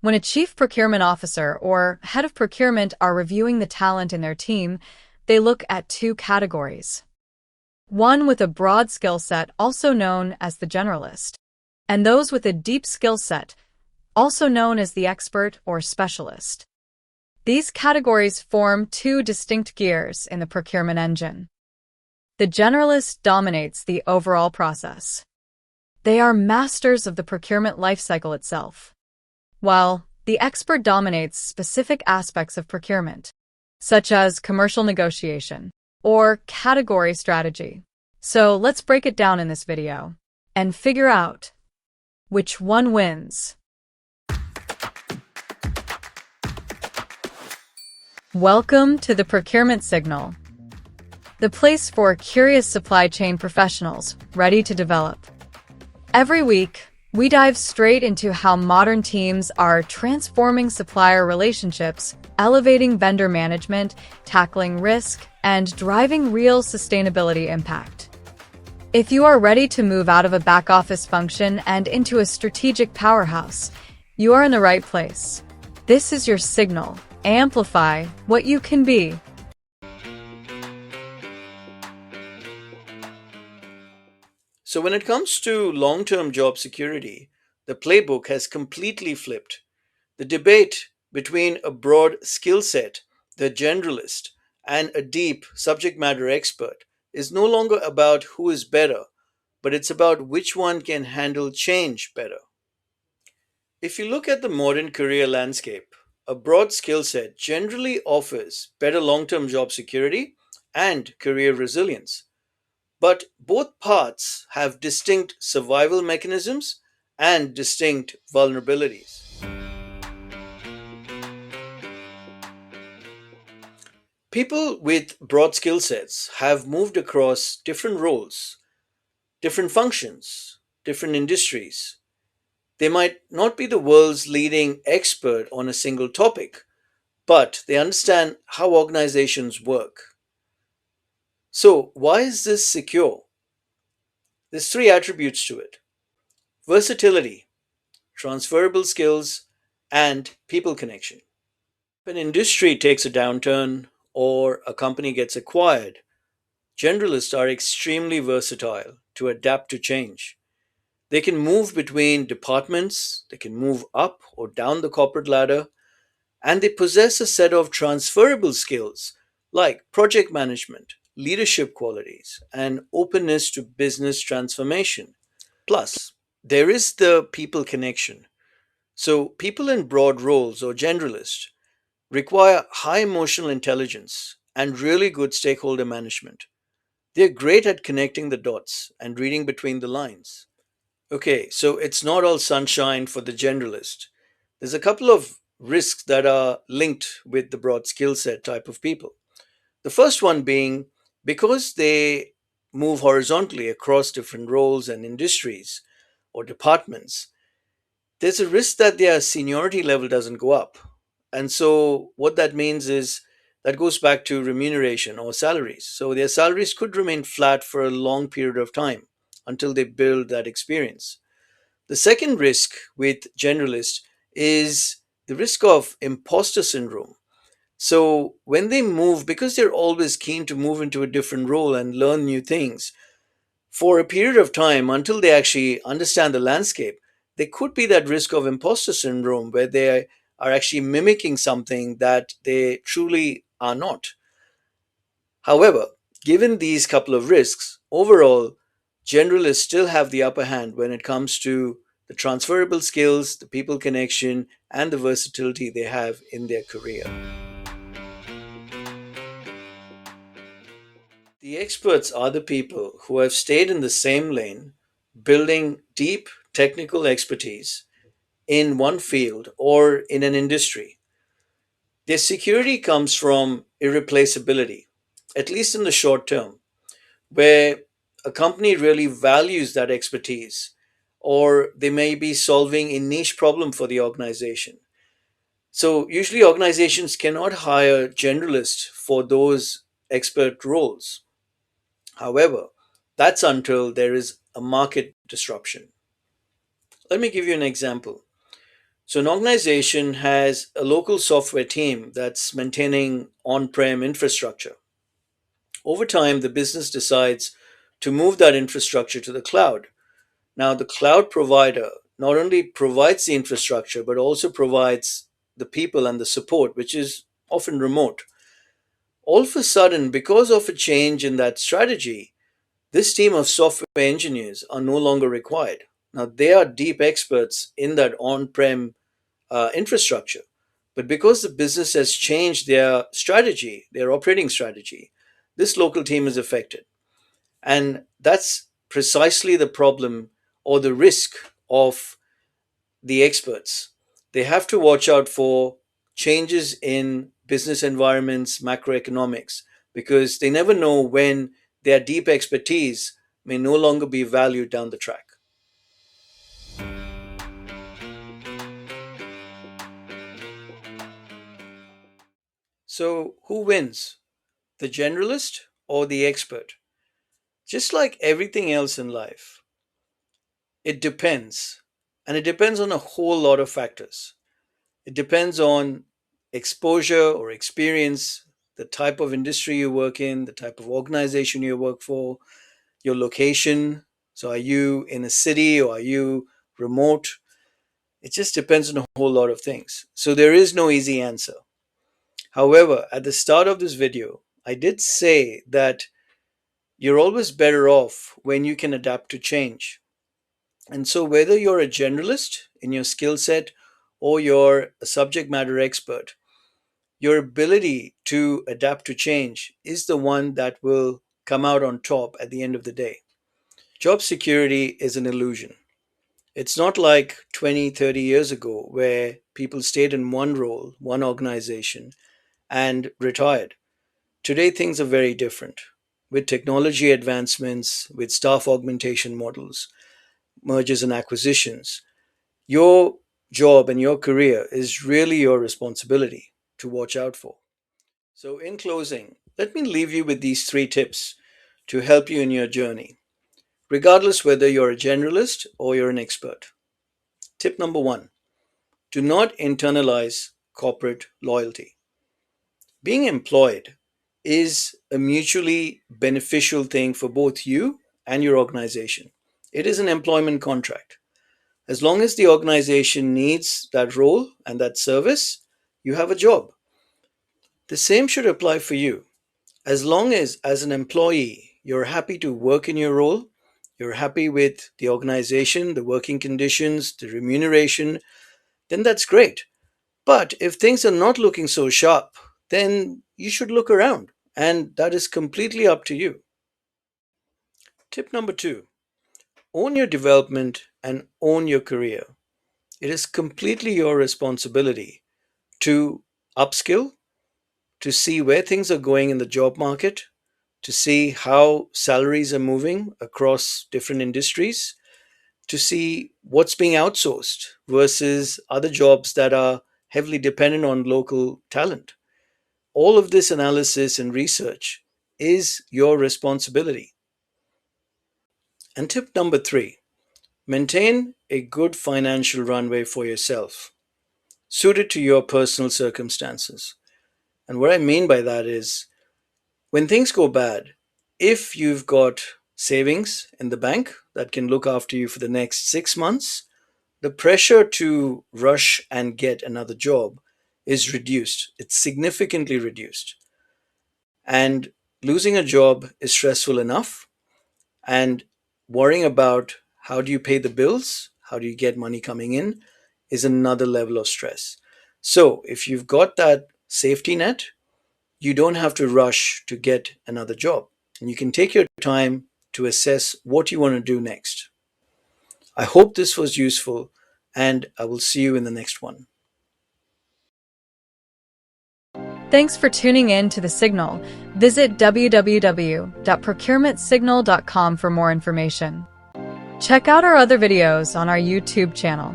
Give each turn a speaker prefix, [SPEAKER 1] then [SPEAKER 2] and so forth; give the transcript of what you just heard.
[SPEAKER 1] When a chief procurement officer or head of procurement are reviewing the talent in their team, they look at two categories. One with a broad skill set, also known as the generalist, and those with a deep skill set, also known as the expert or specialist. These categories form two distinct gears in the procurement engine. The generalist dominates the overall process. They are masters of the procurement lifecycle itself, while the expert dominates specific aspects of procurement, such as commercial negotiation or category strategy. So let's break it down in this video and figure out which one wins. Welcome to the Procurement Signal, the place for curious supply chain professionals ready to develop. Every week, we dive straight into how modern teams are transforming supplier relationships, elevating vendor management, tackling risk, and driving real sustainability impact. If you are ready to move out of a back-office function and into a strategic powerhouse, you are in the right place. This is your signal. Amplify what you can be.
[SPEAKER 2] So when it comes to long-term job security, the playbook has completely flipped. The debate between a broad skill set, the generalist, and a deep subject matter expert is no longer about who is better, but it's about which one can handle change better. If you look at the modern career landscape, a broad skill set generally offers better long-term job security and career resilience. But both paths have distinct survival mechanisms and distinct vulnerabilities. People with broad skill sets have moved across different roles, different functions, different industries. They might not be the world's leading expert on a single topic, but they understand how organizations work. So, why is this secure? There's three attributes to it: versatility, transferable skills, and people connection. If an industry takes a downturn or a company gets acquired, generalists are extremely versatile to adapt to change. They can move between departments, they can move up or down the corporate ladder, and they possess a set of transferable skills like project management, leadership qualities, and openness to business transformation. Plus, there is the people connection. So, people in broad roles or generalists require high emotional intelligence and really good stakeholder management. They're great at connecting the dots and reading between the lines. Okay, so it's not all sunshine for the generalist. There's a couple of risks that are linked with the broad skill set type of people. The first one being because they move horizontally across different roles and industries or departments, there's a risk that their seniority level doesn't go up. And so, what that means is that goes back to remuneration or salaries. So, their salaries could remain flat for a long period of time until they build that experience. The second risk with generalists is the risk of imposter syndrome. So, when they move, because they're always keen to move into a different role and learn new things, for a period of time until they actually understand the landscape, there could be that risk of imposter syndrome where they are actually mimicking something that they truly are not. However, given these couple of risks, overall, generalists still have the upper hand when it comes to the transferable skills, the people connection, and the versatility they have in their career. The experts are the people who have stayed in the same lane, building deep technical expertise in one field or in an industry. Their security comes from irreplaceability, at least in the short term, where a company really values that expertise, or they may be solving a niche problem for the organization. So, usually, organizations cannot hire generalists for those expert roles. However, that's until there is a market disruption. Let me give you an example. So, an organization has a local software team that's maintaining on prem infrastructure. Over time, the business decides to move that infrastructure to the cloud. Now, the cloud provider not only provides the infrastructure, but also provides the people and the support, which is often remote. All of a sudden, because of a change in that strategy, this team of software engineers are no longer required. Now, they are deep experts in that on prem infrastructure. But because the business has changed their strategy, their operating strategy, this local team is affected. And that's precisely the problem or the risk of the experts. They have to watch out for changes in business environments, macroeconomics, because they never know when their deep expertise may no longer be valued down the track. So, who wins? The generalist or the expert? Just like everything else in life, it depends. And it depends on a whole lot of factors. It depends on exposure or experience, the type of industry you work in, the type of organization you work for, your location. So, are you in a city or are you remote? It just depends on a whole lot of things. So, there is no easy answer. However, at the start of this video, I did say that you're always better off when you can adapt to change. And so, whether you're a generalist in your skill set or you're a subject matter expert, your ability to adapt to change is the one that will come out on top at the end of the day. Job security is an illusion. It's not like 20, 30 years ago where people stayed in one role, one organization, and retired. Today, things are very different. With technology advancements, with staff augmentation models, mergers and acquisitions, your job and your career is really your responsibility to watch out for. So, in closing, let me leave you with these three tips to help you in your journey, regardless whether you're a generalist or you're an expert. Tip number one: do not internalize corporate loyalty. Being employed is a mutually beneficial thing for both you and your organization. It is an employment contract. As long as the organization needs that role and that service, you have a job. The same should apply for you. As an employee, you're happy to work in your role, you're happy with the organization, the working conditions, the remuneration, then that's great. But if things are not looking so sharp, then you should look around, and that is completely up to you. Tip number two: own your development and own your career. It is completely your responsibility to upskill, to see where things are going in the job market, to see how salaries are moving across different industries, to see what's being outsourced versus other jobs that are heavily dependent on local talent. All of this analysis and research is your responsibility. And tip number three: maintain a good financial runway for yourself, suited to your personal circumstances. And what I mean by that is when things go bad, if you've got savings in the bank that can look after you for the next 6 months, the pressure to rush and get another job is reduced. It's significantly reduced. And losing a job is stressful enough. And worrying about how do you pay the bills, how do you get money coming in, is another level of stress. So if you've got that safety net, you don't have to rush to get another job. And you can take your time to assess what you want to do next. I hope this was useful, and I will see you in the next one.
[SPEAKER 1] Thanks for tuning in to The Signal. Visit www.procurementsignal.com for more information. Check out our other videos on our YouTube channel.